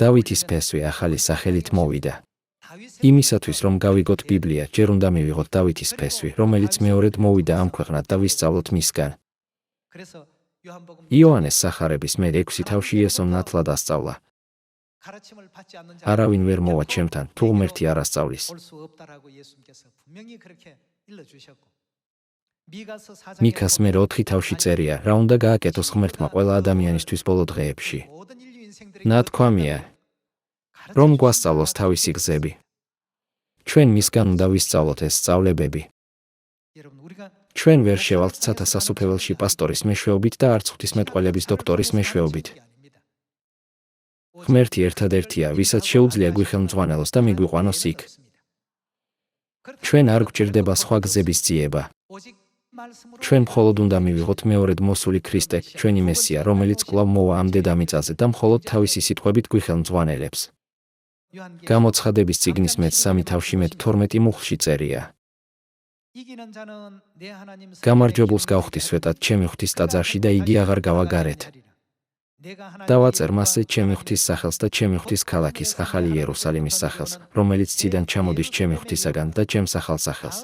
დავითის ფესვი ახალი სახელით მოვიდა. იმისათვის რომ გავიგოთ ბიბლია, ჯერ უნდა მივიღოთ დავითის ფესვი, რომელიც მეორედ მოვიდა ამ ქვეყნად და ვისწავლოთ მისგან. იოანეს სახარების მე 6 თავში იესომ ნათლად ასწავლა. არავინ ვერ მოვა ჩემთან, თუ ღმერთი არ ასწავლის. მიქას მე 4 თავში წერია, რა უნდა გააკეთოს ღმერთმა ყველა ადამიანისთვის ბოლო დღეებში. ნათქვამია, რომ გვასწავლოს თავისი გზები. ჩვენ მისგან უნდა ვისწავლოთ ეს სწავლებები. ჩვენ ვერ შევალთ ცათა სასუფეველში პასტორის მეშვეობით და არც ღვთისმეტყველების დოქტორის მეშვეობით. ღმერთი ერთადერთია, ვისაც შეუძლია გვიხელმძღვანელოს და მიგვიყვანოს იქ. ჩვენ არ გვჭირდება სხვა გზების ძიება. ჩვენ მხოლოდ უნდა მივიღოთ მეორედ მოსული ქრისტე, ჩვენი მესია, რომელიც კვლავ მოვა ამ დედამიწაზე და მხოლოდ თავისი სიტყვებით გვიხელმძღვანელებს. გამოცხადების წიგნის მე3 თავში მე12 მუხლში წერია. გამარჯვებულს გავხდი სვეტად ჩემი ღვთის ტაძარში და იგი აღარ გავა გარეთ. დავაწერ მასზე ჩემი ღვთის სახელს და ჩემი ღვთის ქალაქის, ახალი იერუსალიმის სახელს, რომელიც ციდან ჩამოდის ჩემი ღვთისაგან და ჩემს ახალ სახელს.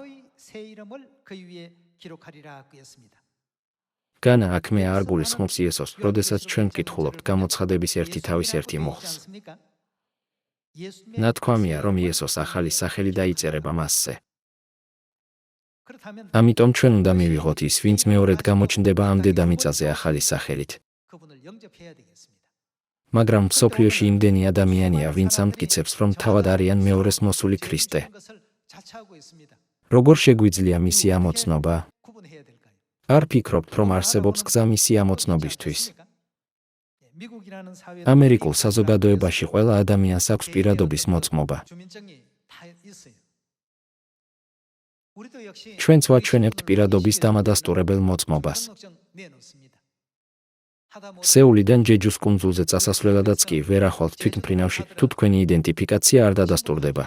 განა აქ მე არ გულისხმობს იესოს, როდესაც ჩვენ ვკითხულობთ გამოცხადების 1 თავის 1 მუხლს. ნათქვამია, რომ იესოს ახალი სახელი დაიწერება მასზე. ამიტომ ჩვენ უნდა მივიღოთ ის, ვინც მეორედ გამოჩნდება ამ დედამიწაზე ახალი სახელით. მაგრამ მსოფლიოში იმდენი ადამიანია, ვინც ამტკიცებს, რომ თავად არიან მეორეს მოსული ქრისტე. როგორ შეგვიძლია მისი ამოცნობა? არ ფიქრობთ, რომ არსებობს გზა მისი ამოცნობისთვის? ამერიკულ საზოგადოებაში ყველა ადამიანს აქვს პირადობის მოწმობა. ჩვენც ვაჩვენებთ პირადობის დამადასტურებელ მოწმობას. სეულიდან ჯეჯუს კუნძულზე წასასვლელადაც კი ვერ ახვალთ თვითმფრინავში, თუ თქვენი იდენტიფიკაცია არ დადასტურდება.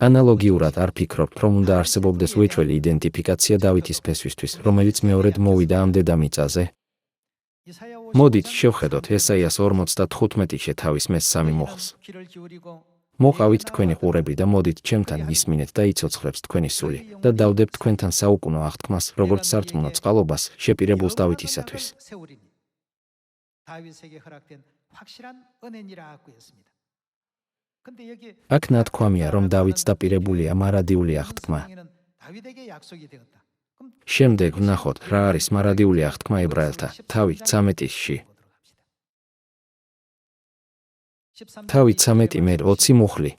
ანალოგიურად არ ფიქრობთ, რომ უნდა არსებობდეს უეჭველი იდენტიფიკაცია დავითის ფესვისთვის, რომელიც მეორედ მოვიდა ამ დედამიწაზე? მოდით შევხედოთ ესაიას 45 თავის მე3 მუხლს. მოყავით თქვენი ყურები და მოდით ჩემთან ისმინეთ და იცოცხლებს თქვენი სული და დავდებთ თქვენთან საუკუნო აღთქმას, როგორც სარწმუნო წყალობას შეპირებულს დავითისათვის. აქ ნათქვამია, რომ დავითს დაპირებულია მარადიული აღთქმა. შემდეგ ვნახოთ, რა არის მარადიული აღთქმა ებრაელთა თავი 13-ში. თავი 13 მე 20 მუხლი.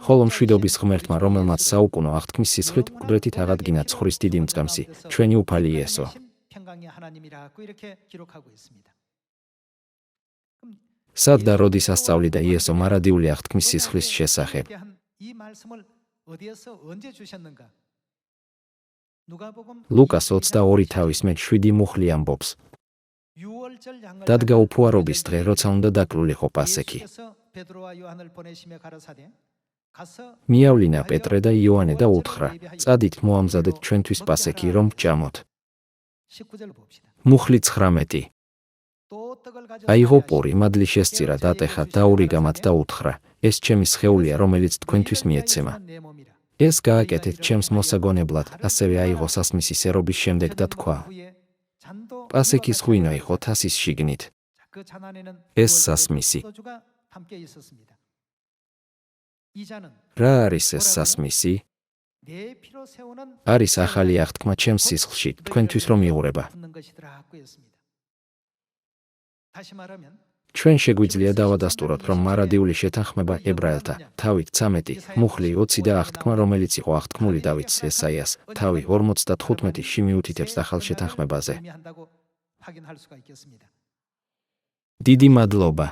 ხოლო მშვიდობის ღმერთმა, რომელმაც საუკუნო აღთქმის სისხლით მკვდრეთით აღადგინა ცხრის დიდი მწყემსი, ჩვენი უფალი იესო. სად და როდის ასწავლიდა იესო მარადიული აღთქმის სისხლის შესახებ? ლუკას 22 თავის მე7 მუხლი ამბობს. დადგა უფუარობის დღე, როცა უნდა დაკლულიყო პასექი. მიავლინა პეტრე და იოანე და უთხრა, წადით მოამზადეთ ჩვენთვის პასექი, რომ ვჭამოთ. მუხლი 19. აიღო პური, მადლი შესწირა, დატეხა, დაურიგა მათ და უთხრა, ეს ჩემი სხეულია, რომელიც თქვენთვის მიეცემა. ეს გააკეთეთ ჩემს მოსაგონებლად, ასევე აიღო სასმისი სერობის შემდეგ და თქვა. პასექის ღვინო იყო თასის შიგნით. ეს სასმისი. რა არის ეს სასმისი? არის ახალი აღთქმა ჩემს სისხლში, თქვენთვის რომ იღურება. ჩვენ შეგვიძლია დავადასტუროთ, რომ მარადიული შეთანხმება ებრაელთა თავი 13, მუხლი 20 და აღთქმა, რომელიც იყო აღთქმული დავითს ესაიას თავი 55-ში მიუთითებს ახალ შეთანხმებაზე. დიდი მადლობა.